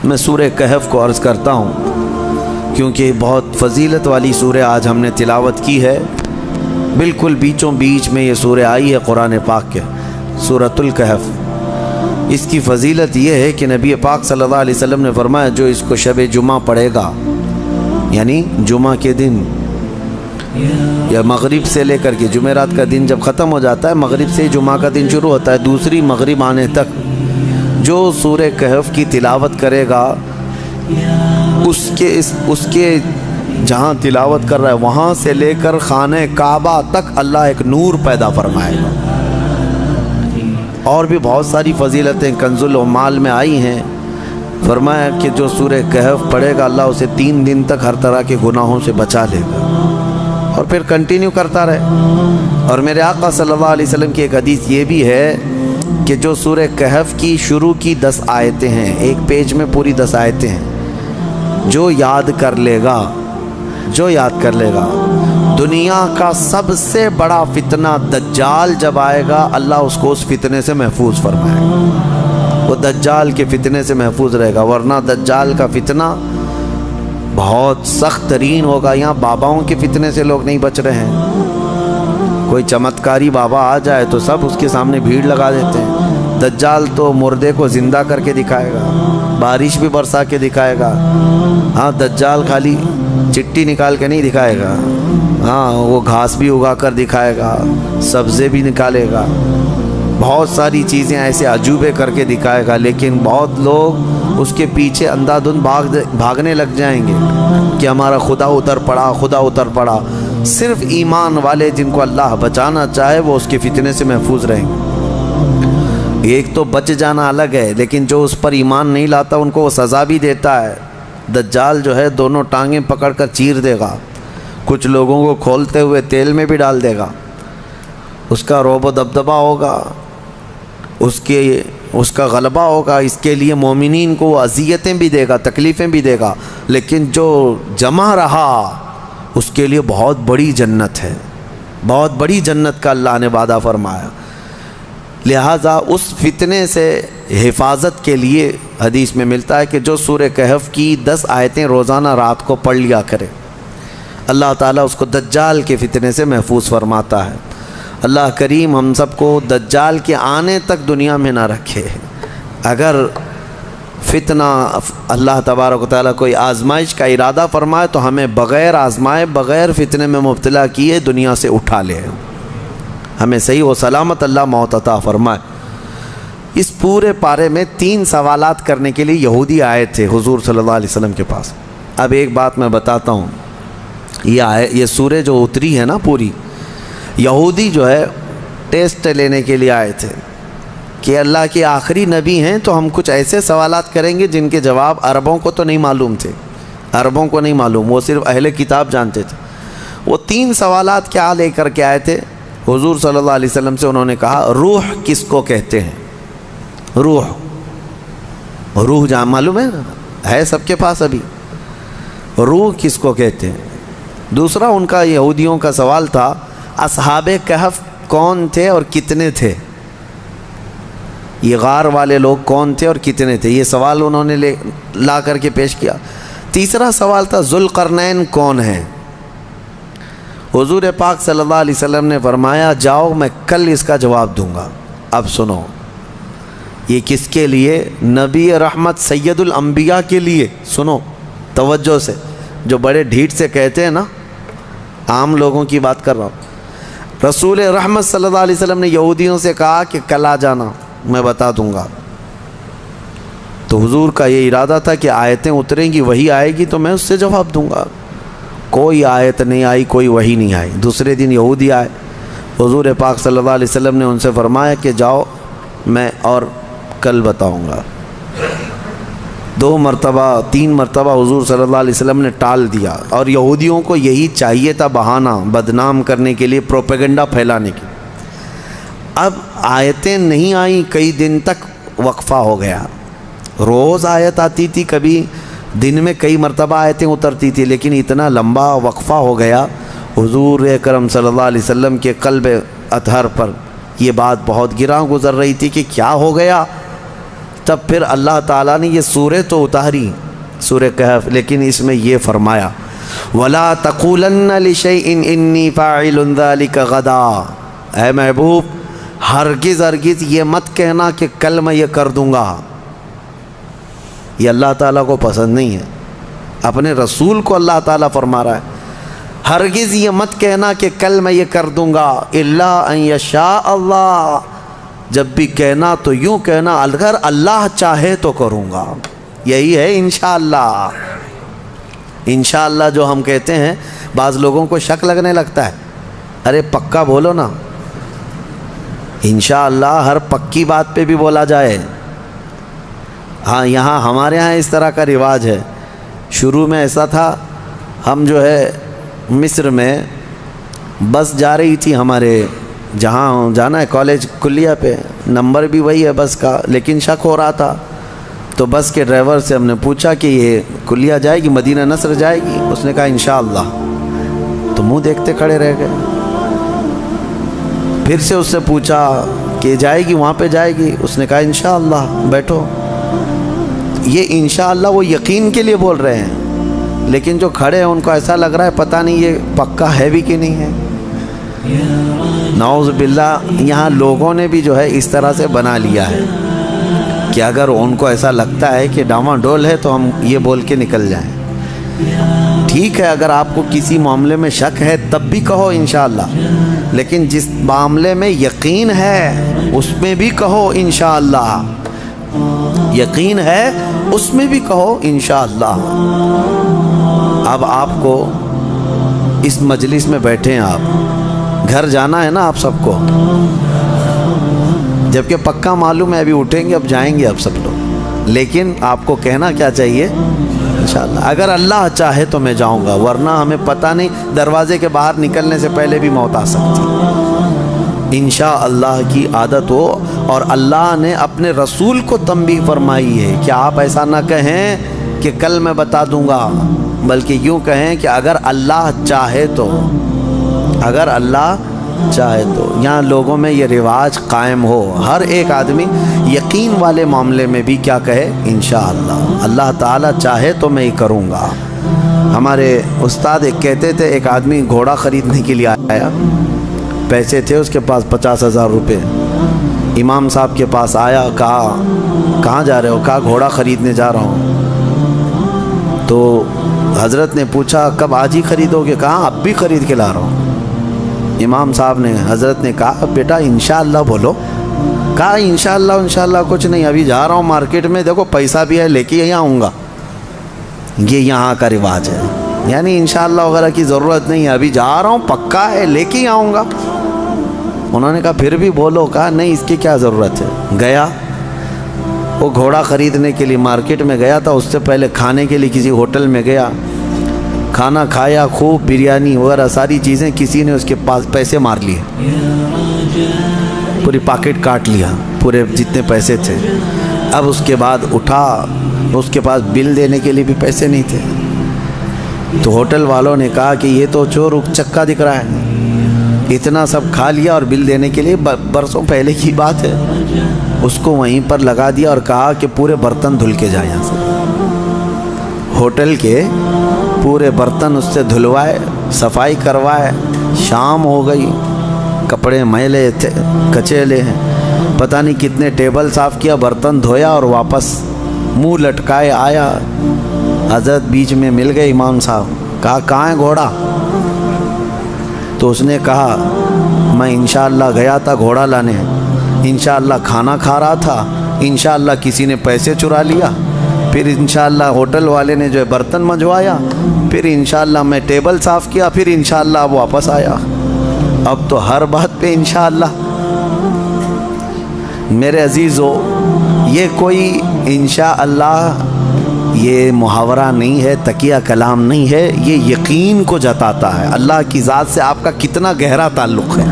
میں سورہ کہف کو عرض کرتا ہوں کیونکہ بہت فضیلت والی سورہ آج ہم نے تلاوت کی ہے۔ بالکل بیچوں بیچ میں یہ سورہ آئی ہے قرآن پاک کے، سورۃ الکہف۔ اس کی فضیلت یہ ہے کہ نبی پاک صلی اللہ علیہ وسلم نے فرمایا جو اس کو شب جمعہ پڑھے گا، یعنی جمعہ کے دن یا مغرب سے لے کر کے جمعرات کا دن جب ختم ہو جاتا ہے، مغرب سے جمعہ کا دن شروع ہوتا ہے، دوسری مغرب آنے تک جو سورہ کہف کی تلاوت کرے گا، اس کے جہاں تلاوت کر رہا ہے وہاں سے لے کر خانہ کعبہ تک اللہ ایک نور پیدا فرمائے گا۔ اور بھی بہت ساری فضیلتیں کنز العمال میں آئی ہیں۔ فرمایا کہ جو سورہ کہف پڑھے گا اللہ اسے 3 دن تک ہر طرح کے گناہوں سے بچا لے گا، اور پھر کنٹینیو کرتا رہے۔ اور میرے آقا صلی اللہ علیہ وسلم کی ایک حدیث یہ بھی ہے کہ جو سورہ کہف کی شروع کی 10 آیتیں ہیں، ایک پیج میں پوری 10 آیتیں ہیں، جو یاد کر لے گا دنیا کا سب سے بڑا فتنہ دجال جب آئے گا اللہ اس کو اس فتنے سے محفوظ فرمائے گا، وہ دجال کے فتنے سے محفوظ رہے گا۔ ورنہ دجال کا فتنہ بہت سخت ترین ہوگا۔ یہاں باباؤں کے فتنے سے لوگ نہیں بچ رہے ہیں، کوئی چمتکاری بابا آ جائے تو سب اس کے سامنے بھیڑ لگا دیتے ہیں۔ دجال تو مردے کو زندہ کر کے دکھائے گا، بارش بھی برسا کے دکھائے گا۔ ہاں، دجال خالی چٹی نکال کے نہیں دکھائے گا، ہاں وہ گھاس بھی اگا کر دکھائے گا، سبزے بھی نکالے گا، بہت ساری چیزیں ایسے عجوبے کر کے دکھائے گا۔ لیکن بہت لوگ اس کے پیچھے اندھا دھند بھاگنے لگ جائیں گے کہ ہمارا خدا اتر پڑا۔ صرف ایمان والے جن کو اللہ بچانا چاہے وہ اس کے فتنے سے محفوظ رہیں گے۔ ایک تو بچ جانا الگ ہے، لیکن جو اس پر ایمان نہیں لاتا ان کو وہ سزا بھی دیتا ہے۔ دجال جو ہے دونوں ٹانگیں پکڑ کر چیر دے گا، کچھ لوگوں کو کھولتے ہوئے تیل میں بھی ڈال دے گا، اس کا رعب و دبدبہ ہوگا، اس کا غلبہ ہوگا۔ اس کے لیے مومنین کو وہ اذیتیں بھی دے گا، تکلیفیں بھی دے گا، لیکن جو جمع رہا اس کے لیے بہت بڑی جنت ہے، بہت بڑی جنت کا اللہ نے وعدہ فرمایا۔ لہٰذا اس فتنے سے حفاظت کے لیے حدیث میں ملتا ہے کہ جو سورہ کہف کی 10 آیتیں روزانہ رات کو پڑھ لیا کرے، اللہ تعالیٰ اس کو دجال کے فتنے سے محفوظ فرماتا ہے۔ اللہ کریم ہم سب کو دجال کے آنے تک دنیا میں نہ رکھے۔ اگر فتنہ اللہ تبارک و تعالیٰ کوئی آزمائش کا ارادہ فرمائے تو ہمیں بغیر آزمائے، بغیر فتنے میں مبتلا کیے دنیا سے اٹھا لے، ہمیں صحیح و سلامت اللہ موت عطا فرمائے۔ اس پورے پارے میں 3 سوالات کرنے کے لیے یہودی آئے تھے حضور صلی اللہ علیہ وسلم کے پاس۔ اب ایک بات میں بتاتا ہوں، یہ سورہ جو اتری ہے نا پوری، یہودی جو ہے ٹیسٹ لینے کے لیے آئے تھے کہ اللہ کے آخری نبی ہیں تو ہم کچھ ایسے سوالات کریں گے جن کے جواب عربوں کو تو نہیں معلوم تھے، عربوں کو نہیں معلوم، وہ صرف اہل کتاب جانتے تھے۔ وہ 3 سوالات کیا لے کر کے آئے تھے حضور صلی اللہ علیہ وسلم سے؟ انہوں نے کہا روح کس کو کہتے ہیں؟ روح جہاں معلوم ہے سب کے پاس ابھی، روح کس کو کہتے ہیں؟ دوسرا ان کا یہودیوں کا سوال تھا اصحاب کہف کون تھے اور کتنے تھے؟ یہ غار والے لوگ کون تھے اور کتنے تھے؟ یہ سوال انہوں نے لا کر کے پیش کیا۔ تیسرا سوال تھا ذوالقرنین کون ہیں؟ حضور پاک صلی اللہ علیہ وسلم نے فرمایا جاؤ میں کل اس کا جواب دوں گا۔ اب سنو، یہ کس کے لیے؟ نبی رحمت سید الانبیاء کے لیے۔ سنو توجہ سے، جو بڑے ڈھیٹ سے کہتے ہیں نا، عام لوگوں کی بات کر رہا ہوں۔ رسول رحمت صلی اللہ علیہ وسلم نے یہودیوں سے کہا کہ کل آ جانا، میں بتا دوں گا۔ تو حضور کا یہ ارادہ تھا کہ آیتیں اتریں گی، وہی آئے گی تو میں اس سے جواب دوں گا۔ کوئی آیت نہیں آئی، کوئی وحی نہیں آئی۔ دوسرے دن یہودی آئے، حضور پاک صلی اللہ علیہ وسلم نے ان سے فرمایا کہ جاؤ میں اور کل بتاؤں گا۔ 2 مرتبہ 3 مرتبہ حضور صلی اللہ علیہ وسلم نے ٹال دیا، اور یہودیوں کو یہی چاہیے تھا، بہانہ بدنام کرنے کے لیے، پروپیگنڈا پھیلانے کے۔ اب آیتیں نہیں آئیں، کئی دن تک وقفہ ہو گیا۔ روز آیت آتی تھی، کبھی دن میں کئی مرتبہ آیتیں اترتی تھی، لیکن اتنا لمبا وقفہ ہو گیا۔ حضور اکرم صلی اللہ علیہ وسلم کے قلب اطہر پر یہ بات بہت گراں گزر رہی تھی کہ کیا ہو گیا تب پھر اللہ تعالیٰ نے یہ سورہ تو اتاری سورہ کہف، لیکن اس میں یہ فرمایا وَلَا تَقُولَنَّ لِشَيْءٍ إِنِّي فَاعِلٌ ذَلِكَ غَدًا، اے محبوب ہرگز ہرگز یہ مت کہنا کہ کل میں یہ کر دوں گا، یہ اللہ تعالیٰ کو پسند نہیں ہے۔ اپنے رسول کو اللہ تعالیٰ فرما رہا ہے ہرگز یہ مت کہنا کہ کل میں یہ کر دوں گا، الا ان یشاء اللہ، جب بھی کہنا تو یوں کہنا اگر اللہ چاہے تو کروں گا۔ یہی ہے انشاءاللہ۔ انشاءاللہ جو ہم کہتے ہیں بعض لوگوں کو شک لگنے لگتا ہے، ارے پکا بولو نا۔ انشاءاللہ ہر پکی بات پہ بھی بولا جائے۔ ہاں یہاں ہمارے ہاں اس طرح کا رواج ہے۔ شروع میں ایسا تھا، ہم جو ہے مصر میں بس جا رہی تھی ہمارے جہاں جانا ہے کالج کلیہ پہ، نمبر بھی وہی ہے بس کا، لیکن شک ہو رہا تھا تو بس کے ڈرائیور سے ہم نے پوچھا کہ یہ کلیہ جائے گی، مدینہ نصر جائے گی؟ اس نے کہا انشاءاللہ، تو منہ دیکھتے کھڑے رہ گئے۔ پھر سے اس سے پوچھا کہ جائے گی وہاں پہ جائے گی؟ اس نے کہا انشاءاللہ، بیٹھو۔ یہ انشاءاللہ وہ یقین کے لیے بول رہے ہیں، لیکن جو کھڑے ہیں ان کو ایسا لگ رہا ہے پتہ نہیں یہ پکا ہے بھی کہ نہیں ہے۔ نعوذ باللہ، یہاں لوگوں نے بھی جو ہے اس طرح سے بنا لیا ہے کہ اگر ان کو ایسا لگتا ہے کہ ڈاما ڈول ہے تو ہم یہ بول کے نکل جائیں۔ ٹھیک ہے، اگر آپ کو کسی معاملے میں شک ہے تب بھی کہو انشاءاللہ، لیکن جس معاملے میں یقین ہے اس میں بھی کہو انشاءاللہ، یقین ہے اس میں بھی کہو انشاءاللہ۔ اب آپ کو اس مجلس میں بیٹھے ہیں، آپ گھر جانا ہے نا آپ سب کو، جبکہ پکا معلوم ہے ابھی اٹھیں گے اب جائیں گے اب سب لوگ، لیکن آپ کو کہنا کیا چاہیے انشاءاللہ، اگر اللہ چاہے تو میں جاؤں گا، ورنہ ہمیں پتہ نہیں دروازے کے باہر نکلنے سے پہلے بھی موت آ سکتی۔ انشاءاللہ کی عادت ہو، اور اللہ نے اپنے رسول کو تنبیہ فرمائی ہے کہ آپ ایسا نہ کہیں کہ کل میں بتا دوں گا، بلکہ یوں کہیں کہ اگر اللہ چاہے تو، اگر اللہ چاہے تو۔ یہاں لوگوں میں یہ رواج قائم ہو، ہر ایک آدمی یقین والے معاملے میں بھی کیا کہے انشاءاللہ، اللہ تعالیٰ چاہے تو میں ہی کروں گا۔ ہمارے استاد ایک کہتے تھے، ایک آدمی گھوڑا خریدنے کے لیے آیا، پیسے تھے اس کے پاس 50,000 روپے، امام صاحب کے پاس آیا، کہا کہاں جا رہے ہو؟ کہا گھوڑا خریدنے جا رہا ہوں۔ تو حضرت نے پوچھا کب آج ہی خریدو گے؟ کہا اب بھی خرید کے لا رہا ہوں۔ امام صاحب نے حضرت نے کہا بیٹا انشاءاللہ بولو۔ کہا انشاءاللہ انشاءاللہ کچھ نہیں، ابھی جا رہا ہوں مارکیٹ میں، دیکھو پیسہ بھی ہے لے کے یہاں آؤں گا۔ یہ یہاں کا رواج ہے، یعنی انشاءاللہ وغیرہ کی ضرورت نہیں ہے، ابھی جا رہا ہوں پکا ہے لے کے ہی آؤں گا۔ انہوں نے کہا پھر بھی بولو۔ کہا نہیں اس کی کیا ضرورت ہے۔ گیا وہ گھوڑا خریدنے کے لیے مارکیٹ میں گیا تھا، اس سے پہلے کھانے کے لیے کسی ہوٹل میں گیا، کھانا کھایا، خوب بریانی وغیرہ ساری چیزیں، کسی نے اس کے پاس پیسے مار لیے، پوری پاکٹ کاٹ لیا، پورے جتنے پیسے تھے۔ اب اس کے بعد اٹھا، اس کے پاس بل دینے کے لیے بھی پیسے نہیں تھے، تو ہوٹل والوں نے کہا کہ یہ تو چور چکا دکھ رہا ہے، اتنا سب کھا لیا اور بل دینے کے لیے برسوں پہلے کی بات ہے۔ اس کو وہیں پر لگا دیا اور کہا کہ پورے برتن دھل کے جائے، یہاں سے ہوٹل کے پورے برتن اس سے دھلوائے، صفائی کروائے۔ شام ہو گئی، کپڑے میلے تھے، کچیلے ہیں، پتہ نہیں کتنے ٹیبل صاف کیا، برتن دھویا اور واپس منہ لٹکائے آیا۔ حضرت بیچ میں مل گئے امام صاحب، کہا کہاں ہے گھوڑا؟ تو اس نے کہا میں انشاءاللہ گیا تھا گھوڑا لانے، انشاءاللہ کھانا کھا رہا تھا، انشاءاللہ کسی نے پیسے چرا لیا، پھر انشاءاللہ ہوٹل والے نے جو ہے برتن منجوایا، پھر انشاءاللہ میں ٹیبل صاف کیا، پھر انشاءاللہ اب واپس آیا۔ اب تو ہر بات پہ انشاءاللہ۔ میرے عزیزو، یہ کوئی انشاءاللہ یہ محاورہ نہیں ہے، تکیہ کلام نہیں ہے، یہ یقین کو جتاتا ہے اللہ کی ذات سے آپ کا کتنا گہرا تعلق ہے۔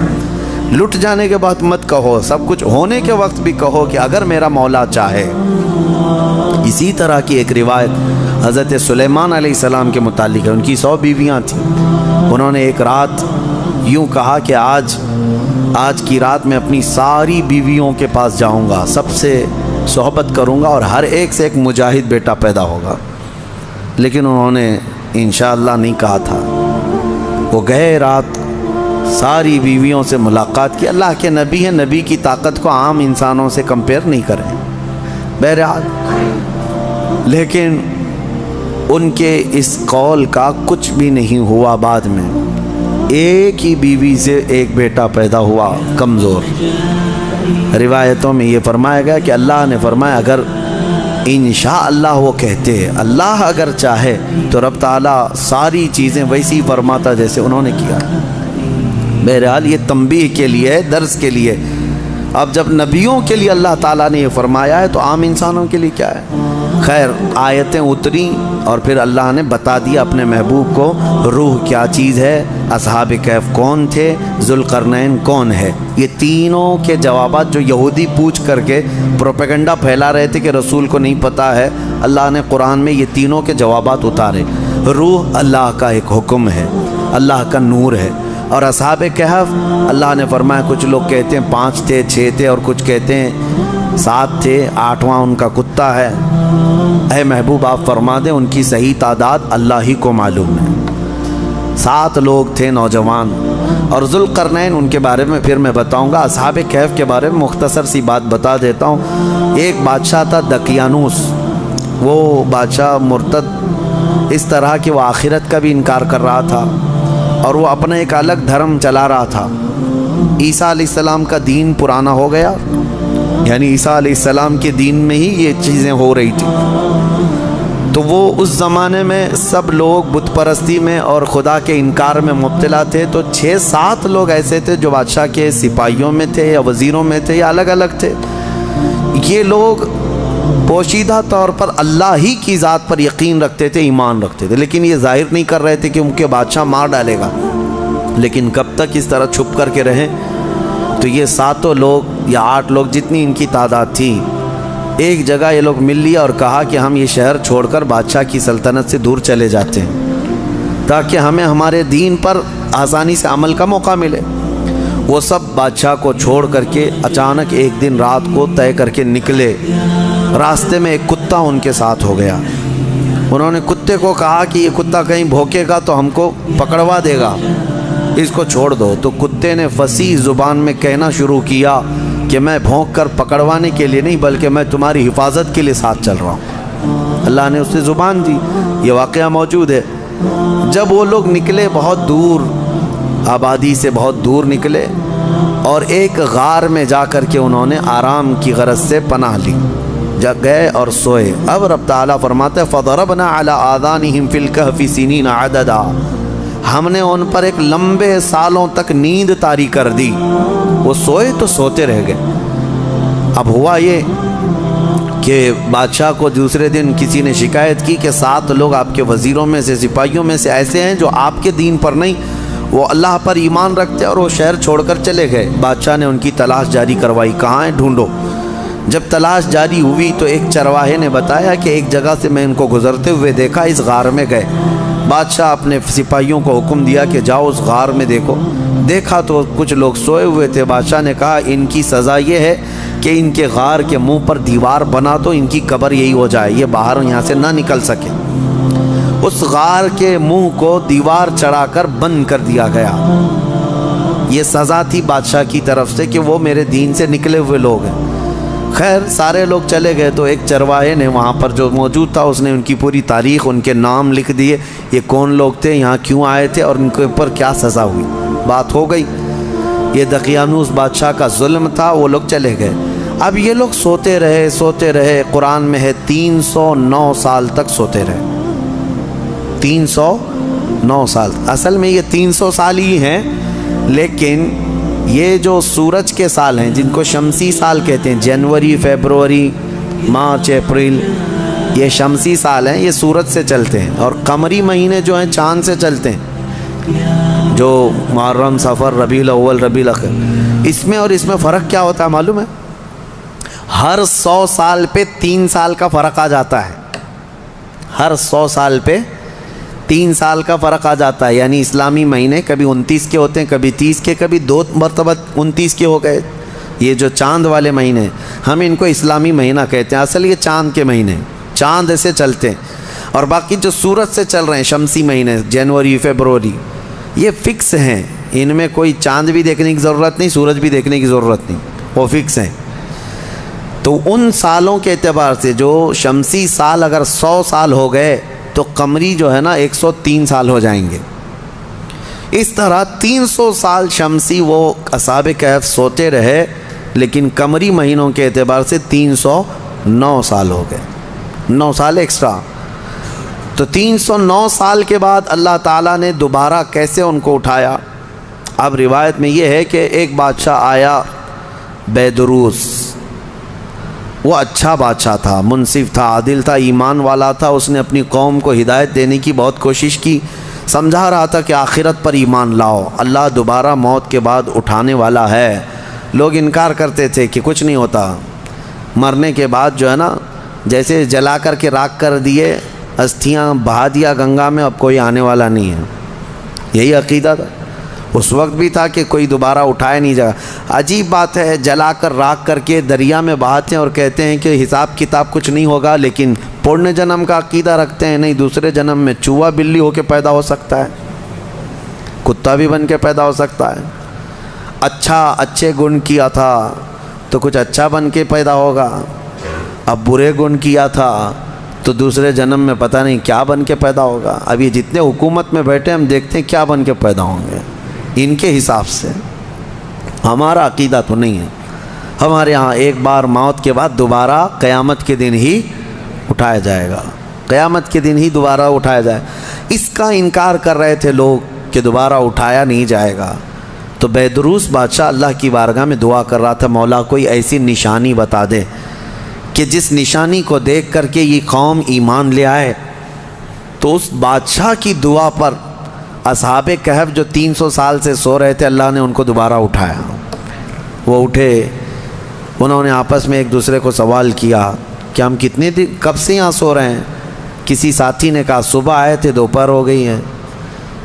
لٹ جانے کے بعد مت کہو، سب کچھ ہونے کے وقت بھی کہو کہ اگر میرا مولا چاہے۔ اسی طرح کی ایک روایت حضرت سلیمان علیہ السلام کے متعلق ہے، ان کی 100 بیویاں تھیں۔ انہوں نے ایک رات یوں کہا کہ آج کی رات میں اپنی ساری بیویوں کے پاس جاؤں گا، سب سے صحبت کروں گا اور ہر ایک سے ایک مجاہد بیٹا پیدا ہوگا. لیکن انہوں نے انشاءاللہ نہیں کہا تھا. وہ گئے رات ساری بیویوں سے ملاقات کی. اللہ کے نبی ہیں, نبی کی طاقت کو عام انسانوں سے کمپیئر نہیں کریں بہرحال. لیکن ان کے اس قول کا کچھ بھی نہیں ہوا. بعد میں ایک ہی بیوی سے ایک بیٹا پیدا ہوا کمزور. روایتوں میں یہ فرمایا گیا کہ اللہ نے فرمایا اگر انشاءاللہ وہ کہتے, اللہ اگر چاہے تو رب تعالیٰ ساری چیزیں ویسی فرماتا جیسے انہوں نے کیا. بہرحال یہ تنبیہ کے لیے, درس کے لیے. اب جب نبیوں کے لیے اللہ تعالیٰ نے یہ فرمایا ہے تو عام انسانوں کے لیے کیا ہے. خیر آیتیں اتری اور پھر اللہ نے بتا دیا اپنے محبوب کو روح کیا چیز ہے, اصحاب کہف کون تھے, ذوالقرنین کون ہے. یہ تینوں کے جوابات جو یہودی پوچھ کر کے پروپیگنڈا پھیلا رہے تھے کہ رسول کو نہیں پتہ ہے, اللہ نے قرآن میں یہ تینوں کے جوابات اتارے. روح اللہ کا ایک حکم ہے, اللہ کا نور ہے. اور اصحاب کہف اللہ نے فرمایا کچھ لوگ کہتے ہیں 5 تھے 6 تھے اور کچھ کہتے ہیں 7 تھے, 8واں ان کا کتا ہے. اے محبوب آپ فرما دیں ان کی صحیح تعداد اللہ ہی کو معلوم ہے. 7 لوگ تھے نوجوان. اور ذوالقرنین ان کے بارے میں پھر میں بتاؤں گا. اصحاب کہف کے بارے میں مختصر سی بات بتا دیتا ہوں. ایک بادشاہ تھا دقیانوس. وہ بادشاہ مرتد اس طرح کہ وہ آخرت کا بھی انکار کر رہا تھا اور وہ اپنا ایک الگ دھرم چلا رہا تھا. عیسیٰ علیہ السلام کا دین پرانا ہو گیا, یعنی عیسیٰ علیہ السلام کے دین میں ہی یہ چیزیں ہو رہی تھی. تو وہ اس زمانے میں سب لوگ بت پرستی میں اور خدا کے انکار میں مبتلا تھے. تو 6-7 لوگ ایسے تھے جو بادشاہ کے سپاہیوں میں تھے یا وزیروں میں تھے یا الگ الگ تھے. یہ لوگ پوشیدہ طور پر اللہ ہی کی ذات پر یقین رکھتے تھے, ایمان رکھتے تھے, لیکن یہ ظاہر نہیں کر رہے تھے کہ ان کے بادشاہ مار ڈالے گا. لیکن کب تک اس طرح چھپ کر کے رہیں. تو یہ 7 لوگ یا 8 لوگ جتنی ان کی تعداد تھی, ایک جگہ یہ لوگ مل لیا اور کہا کہ ہم یہ شہر چھوڑ کر بادشاہ کی سلطنت سے دور چلے جاتے ہیں تاکہ ہمیں ہمارے دین پر آسانی سے عمل کا موقع ملے. وہ سب بادشاہ کو چھوڑ کر کے اچانک ایک دن رات کو طے کر کے نکلے. راستے میں ایک کتا ان کے ساتھ ہو گیا. انہوں نے کتے کو کہا کہ یہ کتا کہیں بھوکے گا تو ہم کو پکڑوا دے گا, اس کو چھوڑ دو. تو کتے نے فصیح زبان میں کہنا شروع کیا کہ میں بھونک کر پکڑوانے کے لیے نہیں بلکہ میں تمہاری حفاظت کے لیے ساتھ چل رہا ہوں. اللہ نے اسے زبان دی. یہ واقعہ موجود ہے. جب وہ لوگ نکلے بہت دور, آبادی سے بہت دور نکلے اور ایک غار میں جا کر کے انہوں نے آرام کی غرض سے پناہ لی. جب گئے اور سوئے. اب رب تعالیٰ فرماتا ہے فَضَرَبْنَا عَلَىٰ آذَانِهِمْ فِي الْكَهْفِ سِنِينَ عَدَدًا, ہم نے ان پر ایک لمبے سالوں تک نیند طاری کر دی. وہ سوئے تو سوتے رہ گئے. اب ہوا یہ کہ بادشاہ کو دوسرے دن کسی نے شکایت کی کہ 7 لوگ آپ کے وزیروں میں سے, سپاہیوں میں سے ایسے ہیں جو آپ کے دین پر نہیں, وہ اللہ پر ایمان رکھتے اور وہ شہر چھوڑ کر چلے گئے. بادشاہ نے ان کی تلاش جاری کروائی, کہاں ہیں ڈھونڈو. جب تلاش جاری ہوئی تو ایک چرواہے نے بتایا کہ ایک جگہ سے میں ان کو گزرتے ہوئے دیکھا, اس غار میں گئے. بادشاہ اپنے سپاہیوں کو حکم دیا کہ جاؤ اس غار میں دیکھو. دیکھا تو کچھ لوگ سوئے ہوئے تھے. بادشاہ نے کہا ان کی سزا یہ ہے کہ ان کے غار کے منہ پر دیوار بنا دو, ان کی قبر یہی ہو جائے, یہ باہر یہاں سے نہ نکل سکے. اس غار کے منہ کو دیوار چڑھا کر بند کر دیا گیا. یہ سزا تھی بادشاہ کی طرف سے کہ وہ میرے دین سے نکلے ہوئے لوگ ہیں. خیر سارے لوگ چلے گئے تو ایک چرواہے نے وہاں پر جو موجود تھا اس نے ان کی پوری تاریخ, ان کے نام لکھ دیے, یہ کون لوگ تھے, یہاں کیوں آئے تھے اور ان کے اوپر کیا سزا ہوئی. بات ہو گئی. یہ دقیانوس بادشاہ کا ظلم تھا. وہ لوگ چلے گئے. اب یہ لوگ سوتے رہے. قرآن میں ہے 309 سال تک سوتے رہے. 309 سال. اصل میں یہ 300 سال ہی ہیں, لیکن یہ جو سورج کے سال ہیں جن کو شمسی سال کہتے ہیں, جنوری, فیبروری, مارچ, اپریل, یہ شمسی سال ہیں, یہ سورج سے چلتے ہیں. اور قمری مہینے جو ہیں چاند سے چلتے ہیں, جو محرم, صفر, ربیع الاول, ربیع الاخر. اس میں اور اس میں فرق کیا ہوتا ہے معلوم ہے؟ ہر 100 سال پہ 3 سال کا فرق آ جاتا ہے. ہر 100 سال پہ 3 سال کا فرق آ جاتا ہے. یعنی اسلامی مہینے کبھی 29 کے ہوتے ہیں, کبھی 30 کے, کبھی 2 مرتبہ 29 کے ہو گئے, یہ جو چاند والے مہینے ہم ان کو اسلامی مہینہ کہتے ہیں، اصل یہ چاند کے مہینے، چاند ایسے چلتے ہیں، اور باقی جو سورج سے چل رہے ہیں شمسی مہینے جنوری فیبروری یہ فکس ہیں، ان میں کوئی چاند بھی دیکھنے کی ضرورت نہیں، سورج بھی دیکھنے کی ضرورت نہیں، وہ فکس ہیں۔ تو ان سالوں کے اعتبار سے جو شمسی سال اگر 100 سال ہو گئے تو قمری جو ہے نا 103 سال ہو جائیں گے۔ اس طرح 300 سال شمسی وہ اصحاب کہف سوتے رہے، لیکن قمری مہینوں کے اعتبار سے 309 سال ہو گئے، 9 سال ایکسٹرا۔ تو 309 سال کے بعد اللہ تعالیٰ نے دوبارہ کیسے ان کو اٹھایا؟ اب روایت میں یہ ہے کہ ایک بادشاہ آیا بیدروس، وہ اچھا بادشاہ تھا، منصف تھا، عادل تھا، ایمان والا تھا، اس نے اپنی قوم کو ہدایت دینے کی بہت کوشش کی، سمجھا رہا تھا کہ آخرت پر ایمان لاؤ، اللہ دوبارہ موت کے بعد اٹھانے والا ہے۔ لوگ انکار کرتے تھے کہ کچھ نہیں ہوتا، مرنے کے بعد جو ہے نا جیسے جلا کر کے راکھ کر دیے، استھیاں بہا دیا گنگا میں، اب کوئی آنے والا نہیں ہے، یہی عقیدہ تھا اس وقت بھی تھا کہ کوئی دوبارہ اٹھائے نہیں جائے۔ عجیب بات ہے، جلا کر راکھ کر کے دریا میں بہاتے ہیں اور کہتے ہیں کہ حساب کتاب کچھ نہیں ہوگا، لیکن پورن جنم کا عقیدہ رکھتے ہیں، نہیں دوسرے جنم میں چوہا بلی ہو کے پیدا ہو سکتا ہے، کتا بھی بن کے پیدا ہو سکتا ہے، اچھے گن کیا تھا تو کچھ اچھا بن کے پیدا ہوگا، اب برے گن کیا تھا تو دوسرے جنم میں پتہ نہیں کیا بن کے پیدا ہوگا۔ اب یہ جتنے حکومت میں بیٹھے ہم دیکھتے ہیں کیا بن کے پیدا ہوں گے ان کے حساب سے، ہمارا عقیدہ تو نہیں ہے۔ ہمارے ہاں ایک بار موت کے بعد دوبارہ قیامت کے دن ہی اٹھایا جائے گا، قیامت کے دن ہی دوبارہ اٹھایا جائے۔ اس کا انکار کر رہے تھے لوگ کہ دوبارہ اٹھایا نہیں جائے گا، تو بیدروس بادشاہ اللہ کی بارگاہ میں دعا کر رہا تھا، مولا کوئی ایسی نشانی بتا دے کہ جس نشانی کو دیکھ کر کے یہ قوم ایمان لے آئے۔ تو اس بادشاہ کی دعا پر اصحاب کہف جو 300 سال سے سو رہے تھے، اللہ نے ان کو دوبارہ اٹھایا۔ وہ اٹھے، انہوں نے آپس میں ایک دوسرے کو سوال کیا کہ ہم کتنے دن کب سے یہاں سو رہے ہیں؟ کسی ساتھی نے کہا صبح آئے تھے دوپہر ہو گئی ہے،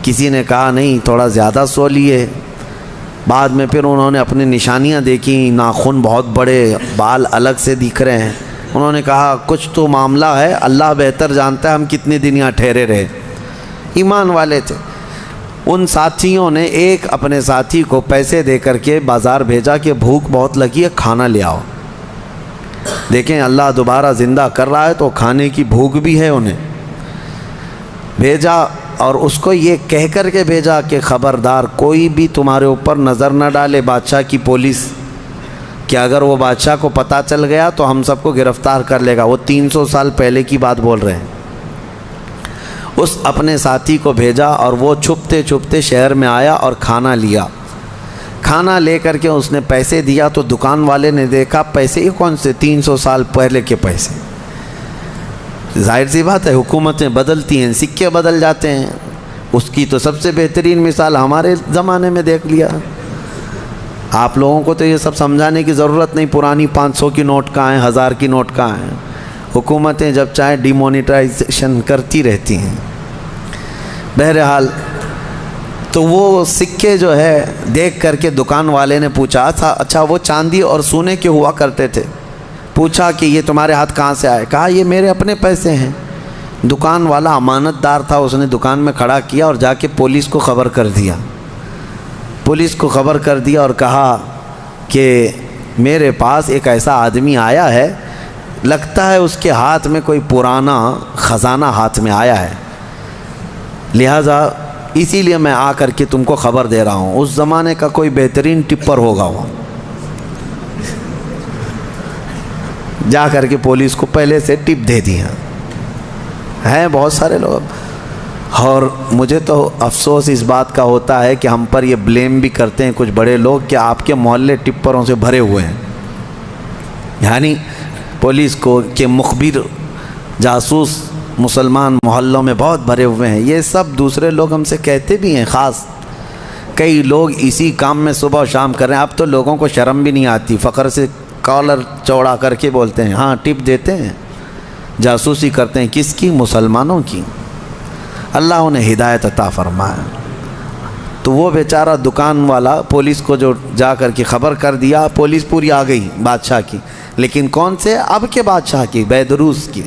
کسی نے کہا نہیں تھوڑا زیادہ سو لیے۔ بعد میں پھر انہوں نے اپنی نشانیاں دیکھیں، ناخن بہت بڑے، بال الگ سے دکھ رہے ہیں، انہوں نے کہا کچھ تو معاملہ ہے، اللہ بہتر جانتا ہے ہم کتنے دن یہاں ٹھہرے رہے۔ ایمان والے تھے۔ ان ساتھیوں نے ایک اپنے ساتھی کو پیسے دے کر کے بازار بھیجا کہ بھوک بہت لگی ہے، کھانا لے آؤ۔ دیکھیں اللہ دوبارہ زندہ کر رہا ہے تو کھانے کی بھوک بھی ہے، انہیں بھیجا، اور اس کو یہ کہہ کر کے بھیجا کہ خبردار کوئی بھی تمہارے اوپر نظر نہ ڈالے، بادشاہ کی پولیس، کہ اگر وہ بادشاہ کو پتہ چل گیا تو ہم سب کو گرفتار کر لے گا۔ وہ 300 سال پہلے کی بات بول رہے ہیں۔ اس اپنے ساتھی کو بھیجا اور وہ چھپتے چھپتے شہر میں آیا اور کھانا لیا۔ کھانا لے کر کے اس نے پیسے دیا تو دکان والے نے دیکھا پیسے یہ کون سے، 300 سال پہلے کے پیسے۔ ظاہر سی بات ہے حکومتیں بدلتی ہیں، سکے بدل جاتے ہیں، اس کی تو سب سے بہترین مثال ہمارے زمانے میں دیکھ لیا۔ آپ لوگوں کو تو یہ سب سمجھانے کی ضرورت نہیں، پرانی 500 کی نوٹ کہاں ہیں، 1000 کی نوٹ کہاں ہیں، حکومتیں جب چاہیں ڈی مونیٹائزیشن کرتی رہتی ہیں۔ بہرحال تو وہ سکے جو ہے دیکھ کر کے دکان والے نے پوچھا تھا اچھا وہ چاندی اور سونے کے ہوا کرتے تھے، پوچھا کہ یہ تمہارے ہاتھ کہاں سے آئے؟ کہا یہ میرے اپنے پیسے ہیں۔ دکان والا امانت دار تھا، اس نے دکان میں کھڑا کیا اور جا کے پولیس کو خبر کر دیا۔ پولیس کو خبر کر دیا اور کہا کہ میرے پاس ایک ایسا آدمی آیا ہے، لگتا ہے اس کے ہاتھ میں کوئی پرانا خزانہ ہاتھ میں آیا ہے، لہٰذا اسی لیے میں آ کر کے تم کو خبر دے رہا ہوں۔ اس زمانے کا کوئی بہترین ٹپر ہوگا وہ، جا کر کے پولیس کو پہلے سے ٹپ دے دیا۔ ہیں بہت سارے لوگ، اور مجھے تو افسوس اس بات کا ہوتا ہے کہ ہم پر یہ بلیم بھی کرتے ہیں کچھ بڑے لوگ کہ آپ کے محلے ٹپروں سے بھرے ہوئے ہیں، یعنی پولیس کو کہ مخبر جاسوس مسلمان محلوں میں بہت بھرے ہوئے ہیں۔ یہ سب دوسرے لوگ ہم سے کہتے بھی ہیں، خاص کئی لوگ اسی کام میں صبح و شام کر رہے ہیں۔ اب تو لوگوں کو شرم بھی نہیں آتی، فخر سے کالر چوڑا کر کے بولتے ہیں ہاں ٹپ دیتے ہیں، جاسوسی کرتے ہیں، کس کی؟ مسلمانوں کی۔ اللہ انہیں ہدایت عطا فرمائے۔ تو وہ بیچارہ دکان والا پولیس کو جو جا کر کے خبر کر دیا، پولیس پوری آ گئی بادشاہ کی، لیکن کون سے؟ اب کے بادشاہ کی، بیدروس کی۔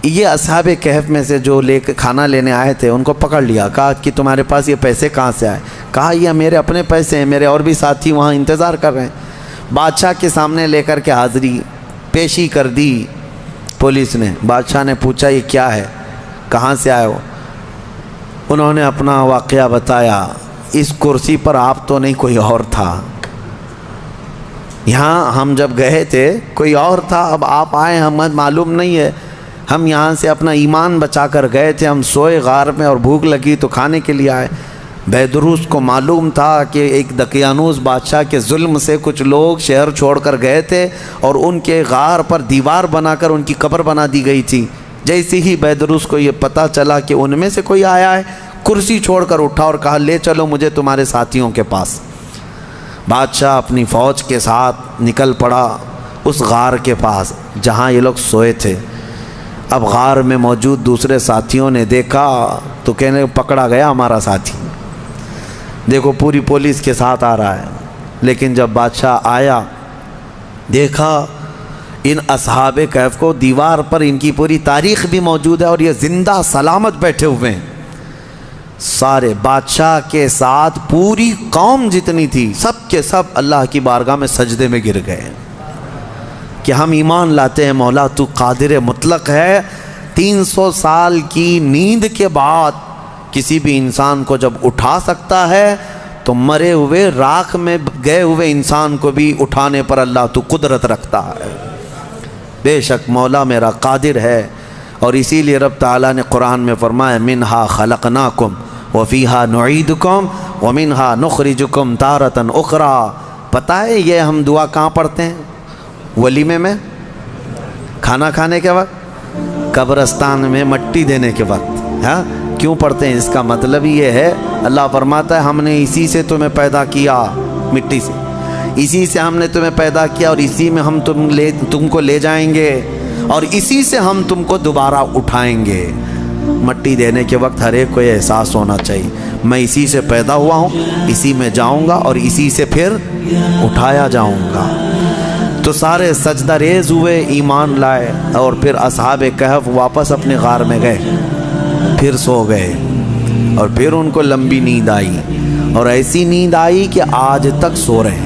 یہ اصحاب کہف میں سے جو کھانا لینے آئے تھے ان کو پکڑ لیا، کہا کہ تمہارے پاس یہ پیسے کہاں سے آئے؟ کہا یہ میرے اپنے پیسے ہیں، میرے اور بھی ساتھی وہاں انتظار کر رہے ہیں۔ بادشاہ کے سامنے لے کر کے حاضری پیشی کر دی پولیس نے۔ بادشاہ نے پوچھا یہ کیا ہے، کہاں سے آئے ہو؟ انہوں نے اپنا واقعہ بتایا، اس کرسی پر آپ تو نہیں، کوئی اور تھا، یہاں ہم جب گئے تھے کوئی اور تھا، اب آپ آئے ہمیں معلوم نہیں ہے، ہم یہاں سے اپنا ایمان بچا کر گئے تھے، ہم سوئے غار میں اور بھوک لگی تو کھانے کے لیے آئے۔ بیدروس کو معلوم تھا کہ ایک دقیانوس بادشاہ کے ظلم سے کچھ لوگ شہر چھوڑ کر گئے تھے اور ان کے غار پر دیوار بنا کر ان کی قبر بنا دی گئی تھی۔ جیسے ہی بیدروس کو یہ پتہ چلا کہ ان میں سے کوئی آیا ہے، کرسی چھوڑ کر اٹھا اور کہا لے چلو مجھے تمہارے ساتھیوں کے پاس۔ بادشاہ اپنی فوج کے ساتھ نکل پڑا اس غار کے پاس جہاں یہ لوگ سوئے تھے۔ اب غار میں موجود دوسرے ساتھیوں نے دیکھا تو کہنے پکڑا گیا ہمارا ساتھی، دیکھو پوری پولیس کے ساتھ آ رہا ہے۔ لیکن جب بادشاہ آیا دیکھا ان اصحاب کہف کو، دیوار پر ان کی پوری تاریخ بھی موجود ہے اور یہ زندہ سلامت بیٹھے ہوئے ہیں۔ سارے بادشاہ کے ساتھ پوری قوم جتنی تھی سب کے سب اللہ کی بارگاہ میں سجدے میں گر گئے کہ ہم ایمان لاتے ہیں مولا تو قادر مطلق ہے۔ 300 سال کی نیند کے بعد کسی بھی انسان کو جب اٹھا سکتا ہے تو مرے ہوئے راکھ میں گئے ہوئے انسان کو بھی اٹھانے پر اللہ تو قدرت رکھتا ہے۔ بے شک مولا میرا قادر ہے، اور اسی لیے رب تعالیٰ نے قرآن میں فرمایا منہا خلقناکم وفیہا نعیدکم ومنہا نخرجکم تارۃ اخری۔ پتہ ہے یہ ہم دعا کہاں پڑھتے ہیں؟ ولیمے میں، کھانا کھانے کے وقت، قبرستان میں مٹی دینے کے وقت۔ ہاں کیوں پڑھتے ہیں؟ اس کا مطلب یہ ہے اللہ فرماتا ہے ہم نے اسی سے تمہیں پیدا کیا، مٹی سے، اسی سے ہم نے تمہیں پیدا کیا اور اسی میں ہم تم کو لے جائیں گے اور اسی سے ہم تم کو دوبارہ اٹھائیں گے۔ مٹی دینے کے وقت ہر ایک کو یہ احساس ہونا چاہیے میں اسی سے پیدا ہوا ہوں، اسی میں جاؤں گا اور اسی سے پھر اٹھایا جاؤں گا۔ تو سارے سجدہ ریز ہوئے، ایمان لائے، اور پھر اصحاب کہف واپس اپنے غار میں گئے، پھر سو گئے، اور پھر ان کو لمبی نیند آئی، اور ایسی نیند آئی کہ آج تک سو رہے ہیں۔